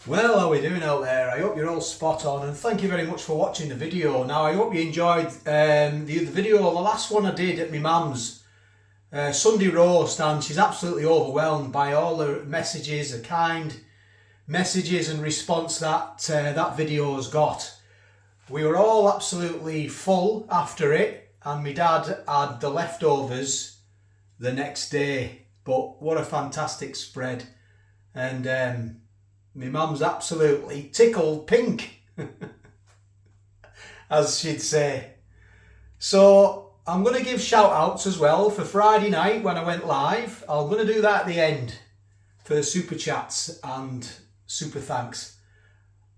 Well, how are we doing out there? I hope you're all spot on, and thank you very much for watching the video. Now, I hope you enjoyed the video, the last one I did at my mum's Sunday roast, and she's absolutely overwhelmed by all the messages, the kind messages and response that that video has got. We were all absolutely full after it, and my dad had the leftovers the next day. But what a fantastic spread, and my mum's absolutely tickled pink, as she'd say. So I'm going to give shout outs as well for Friday night when I went live. I'm going to do that at the end for super chats and super thanks.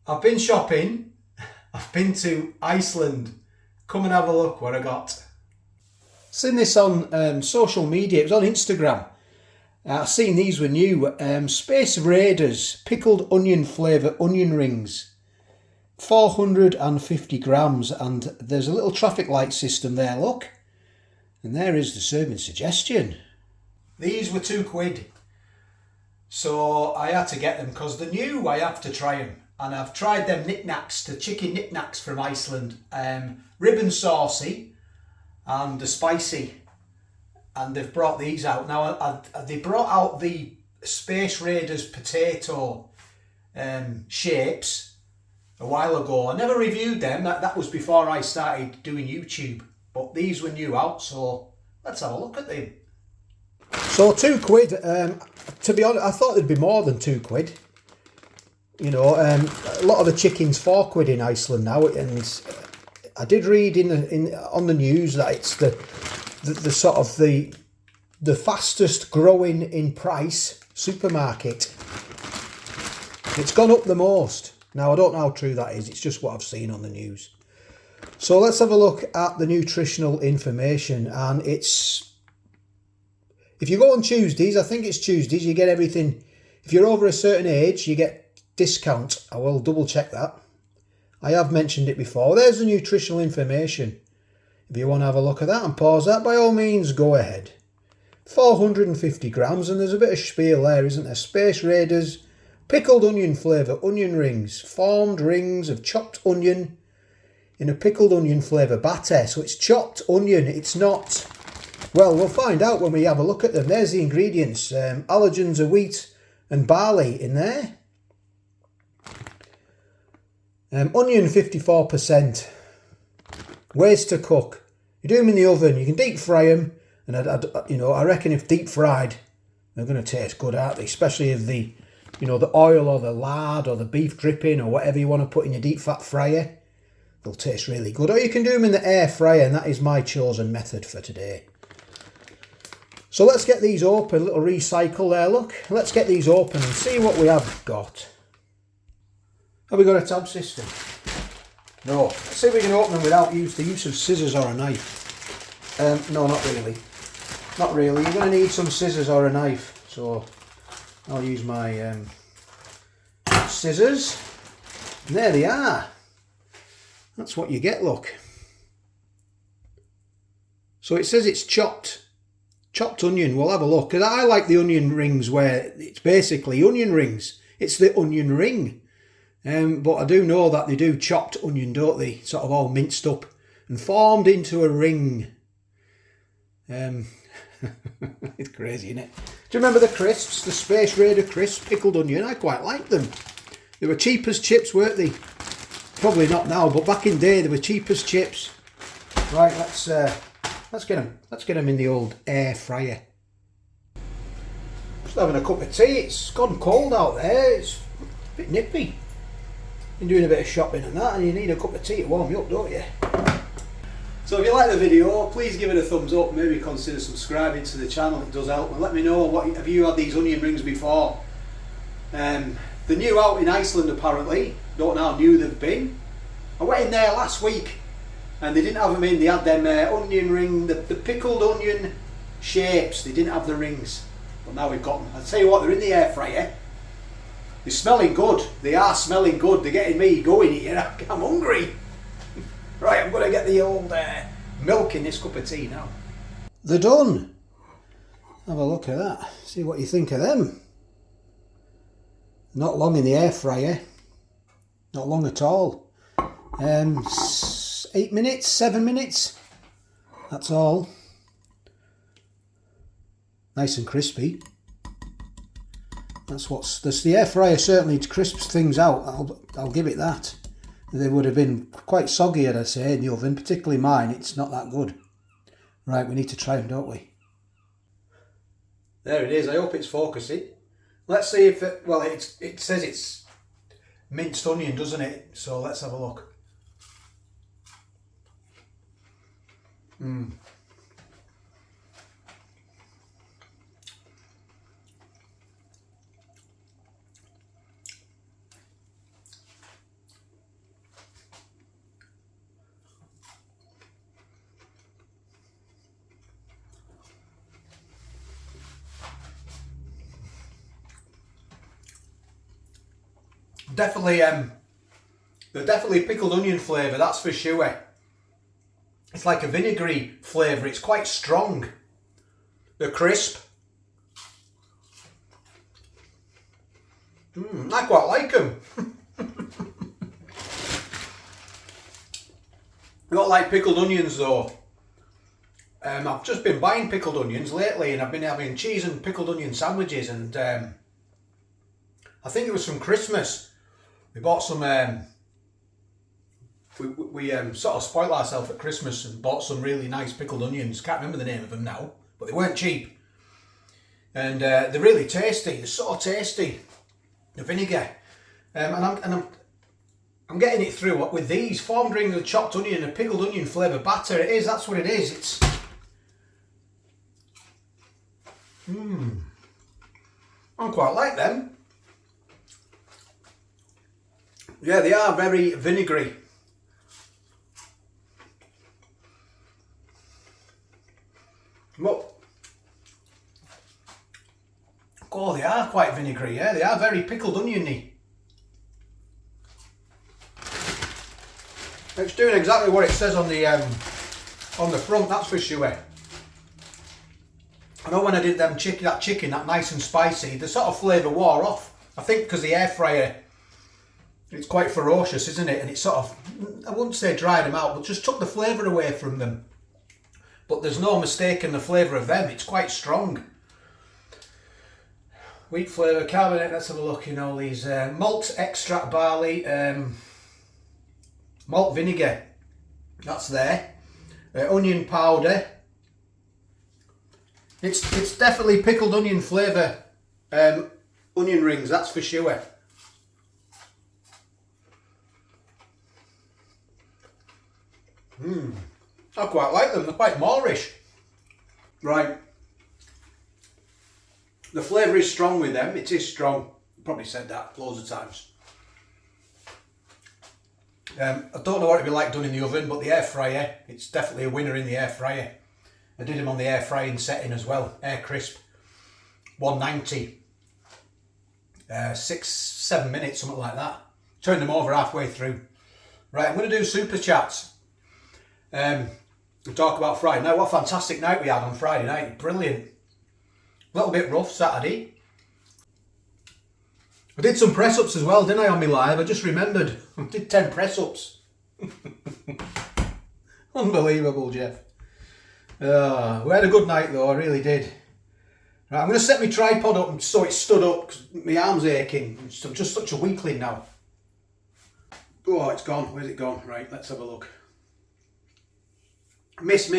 I've been shopping. I've been to Iceland. Come and have a look what I got. Seen this on social media. It was on Instagram. I've seen these were new. Space Raiders pickled onion flavour onion rings. 450 grams, and there's a little traffic light system there, look. And there is the serving suggestion. These were £2. So I had to get them because they're new. I have to try them. And I've tried them knickknacks, the chicken knickknacks from Iceland. Ribbon saucy and the spicy. And they've brought these out. Now, they brought out the Space Raiders potato shapes a while ago. I never reviewed them. That was before I started doing YouTube. But these were new out, so let's have a look at them. So £2. To be honest, I thought there'd be more than £2. You know, a lot of the chicken's £4 in Iceland now, and I did read on the news that it's the sort of the fastest growing in price supermarket. It's gone up the most. Now, I don't know how true that is. It's just what I've seen on the news. So let's have a look at the nutritional information. And it's, if you go on Tuesdays, I think it's Tuesdays, you get everything. If you're over a certain age, you get discount. I will double check that. I have mentioned it before. There's the nutritional information. If you want to have a look at that and pause that, by all means, go ahead. 450 grams, and there's a bit of spiel there, isn't there? Space Raiders, pickled onion flavour, onion rings, formed rings of chopped onion in a pickled onion flavour batter. So it's chopped onion, it's not... Well, we'll find out when we have a look at them. There's the ingredients. Allergens of wheat and barley in there. Onion 54%. Ways to cook. You do them in the oven. You can deep fry them, and I reckon if deep fried, they're going to taste good, aren't they? Especially if the oil or the lard or the beef dripping or whatever you want to put in your deep fat fryer, they'll taste really good. Or you can do them in the air fryer, and that is my chosen method for today. So let's get these open. A little recycle there. Look, let's get these open and see what we have got. Have we got a tab system? No. Let's see if we can open them without the use of scissors or a knife. No, not really. Not really. You're going to need some scissors or a knife. So I'll use my scissors. And there they are. That's what you get, look. So it says it's chopped onion. We'll have a look. Because I like the onion rings where it's basically onion rings. It's the onion ring. But I do know that they do chopped onion, don't they? Sort of all minced up and formed into a ring. It's crazy, isn't it? Do you remember the crisps? The Space Raider crisps, pickled onion? I quite liked them. They were cheap as chips, weren't they? Probably not now, but back in the day they were cheap as chips. Right, let's get them. Let's get them in the old air fryer. Just having a cup of tea. It's gone cold out there. It's a bit nippy. Been doing a bit of shopping and that, and you need a cup of tea to warm you up, don't you? So if you like the video, please give it a thumbs up. Maybe consider subscribing to the channel. It does help. And let me know, have you had these onion rings before? They're new out in Iceland apparently. Don't know how new they've been. I went in there last week and they didn't have them in. They had them onion ring, the pickled onion shapes. They didn't have the rings. But now we've got them. I'll tell you what, they're in the air fryer. They're smelling good. They are smelling good. They're getting me going here. I'm hungry. Right, I'm going to get the old milk in this cup of tea now. They're done. Have a look at that. See what you think of them. Not long in the air fryer. Not long at all. 8 minutes, 7 minutes. That's all. Nice and crispy. That's the air fryer certainly crisps things out. I'll give it that. They would have been quite soggy, I'd say, in the oven, particularly mine. It's not that good. Right, we need to try them, don't we? There it is. I hope it's focusing. Let's see if it, well, it says it's minced onion, doesn't it? So let's have a look. Definitely, they're definitely pickled onion flavour, that's for sure. It's like a vinegary flavour, it's quite strong. They're crisp. I quite like them. I don't like pickled onions though. I've just been buying pickled onions lately, and I've been having cheese and pickled onion sandwiches, and I think it was from Christmas. We bought some, we sort of spoiled ourselves at Christmas and bought some really nice pickled onions. Can't remember the name of them now, but they weren't cheap. And they're really tasty, they're so tasty. The vinegar. And I'm getting it through with these, formed ring of chopped onion and a pickled onion flavour batter. It is, that's what it is. It's... I quite like them. Yeah, they are very vinegary. But, oh, they are quite vinegary, yeah. They are very pickled oniony. It's doing exactly what it says on the front, that's for sure. I know when I did that chicken, that nice and spicy, the sort of flavour wore off. I think because the air fryer, it's quite ferocious, isn't it? And it sort of, I wouldn't say dried them out, but just took the flavour away from them. But there's no mistaking the flavour of them, it's quite strong. Wheat flavour, carbonate, let's have a look in all these. Malt extract barley, malt vinegar, that's there. Onion powder. It's definitely pickled onion flavour, onion rings, that's for sure. I quite like them, they're quite Moorish. Right. The flavour is strong with them, it is strong. Probably said that loads of times. I don't know what it'd be like done in the oven, but the air fryer, it's definitely a winner in the air fryer. I did them on the air frying setting as well, air crisp, 190, 6-7 minutes, something like that. Turned them over halfway through. Right, I'm going to do super chats. We'll talk about Friday night. What a fantastic night we had on Friday night, brilliant. A little bit rough Saturday. I did some press ups as well, didn't I, on my live? I just remembered, I did 10 press ups. Unbelievable, Jeff. We had a good night though, I really did. Right, I'm going to set my tripod up so it's stood up because my arm's aching. I'm just such a weakling now. Oh, it's gone. Where's it gone? Right, let's have a look. Miss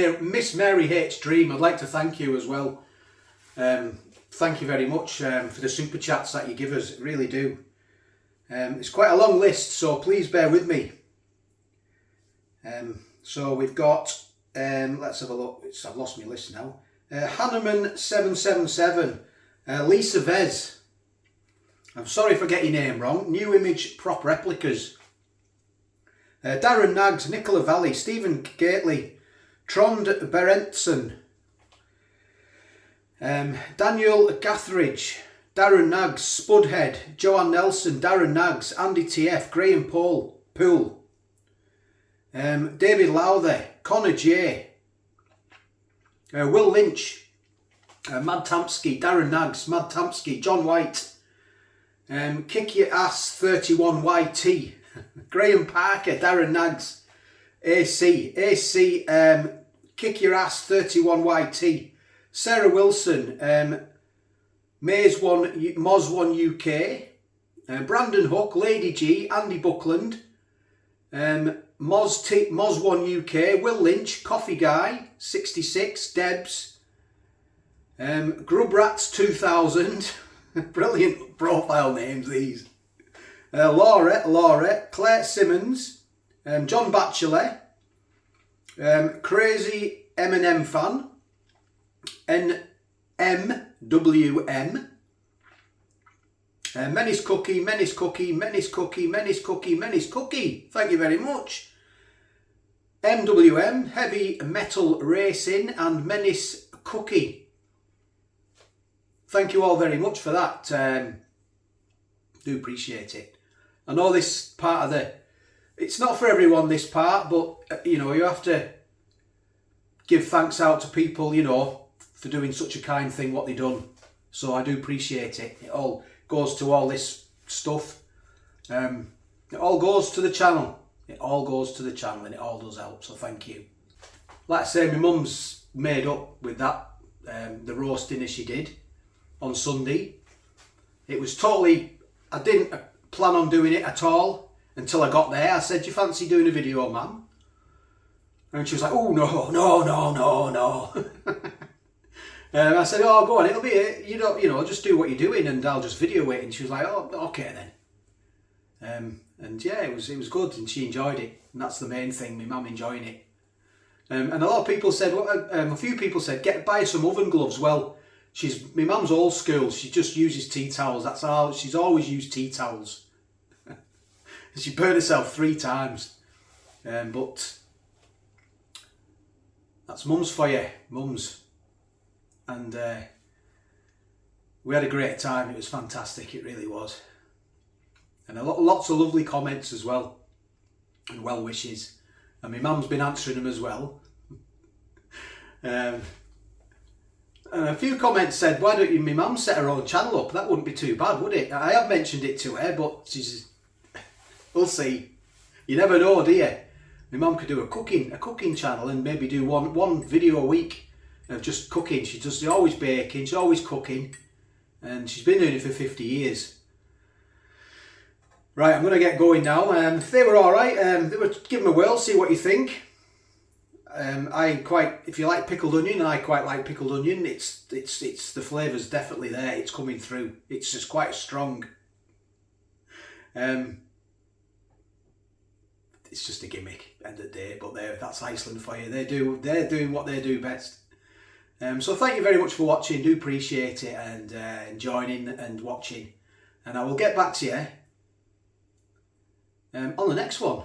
Mary Hates Dream, I'd like to thank you as well. Thank you very much for the super chats that you give us, really do. It's quite a long list, so please bear with me. So we've got, let's have a look, I've lost my list now. Hanneman 777, Lisa Vez, I'm sorry if I get your name wrong, New Image Prop Replicas, Darren Nags, Nicola Valley, Stephen Gately, Trond Berentsen, Daniel Gathridge, Darren Nags, Spudhead, Joanne Nelson, Darren Nags, Andy TF, Graham Poole, David Lowther, Connor J, Will Lynch, Mad Tamsky, Darren Nags, Mad Tamsky, John White, Kick Your Ass 31YT. Graham Parker, Darren Naggs, AC, Kick Your Ass 31YT. Sarah Wilson, Moz1 UK, Brandon Hook, Lady G, Andy Buckland, Moz1 UK, Will Lynch, Coffee Guy, 66, Debs, Grubrats 2000, brilliant profile names these, Laura, Claire Simmons, John Batchelor, Crazy M&M Fan, NMWM, Menace Cookie, thank you very much. MWM, Heavy Metal Racing, and Menace Cookie. Thank you all very much for that. Do appreciate it. I know this part of it's not for everyone, this part, but you know, you have to give thanks out to people, you know, for doing such a kind thing, what they've done. So I do appreciate it. It all goes to all this stuff. It all goes to the channel. It all goes to the channel, and it all does help. So thank you. Like I say, my mum's made up with that. The roast dinner she did on Sunday. It was totally, I didn't plan on doing it at all until I got there. I said, "Do you fancy doing a video, Mum?" And she was like, "Oh, no. I said, "Oh, go on, it'll be it. You know, just do what you're doing and I'll just video it." And she was like, "Oh, okay then." And yeah, it was good, and she enjoyed it. And that's the main thing, my mum enjoying it. And a lot of people said, a few people said, buy some oven gloves. Well, my mum's old school. She just uses tea towels. That's all. She's always used tea towels. She burned herself 3 times. But that's mum's for you, mums. And we had a great time. It was fantastic. It really was. And lots of lovely comments as well, and well wishes. And my mum's been answering them as well. And a few comments said, "Why don't my mum set her own channel up? That wouldn't be too bad, would it?" I have mentioned it to her, but we'll see. You never know, do you? My mum could do a cooking channel and maybe do one video a week of just cooking. She's always baking, she's always cooking, and she's been doing it for 50 years. Right, I'm going to get going now. If they were alright, give them a whirl, see what you think. If you like pickled onion, I quite like pickled onion. It's the flavour's definitely there. It's coming through. It's just quite strong. It's just a gimmick, end of the day. But that's Iceland for you. They're doing what they do best. So thank you very much for watching. Do appreciate it, and joining and watching. And I will get back to you on the next one.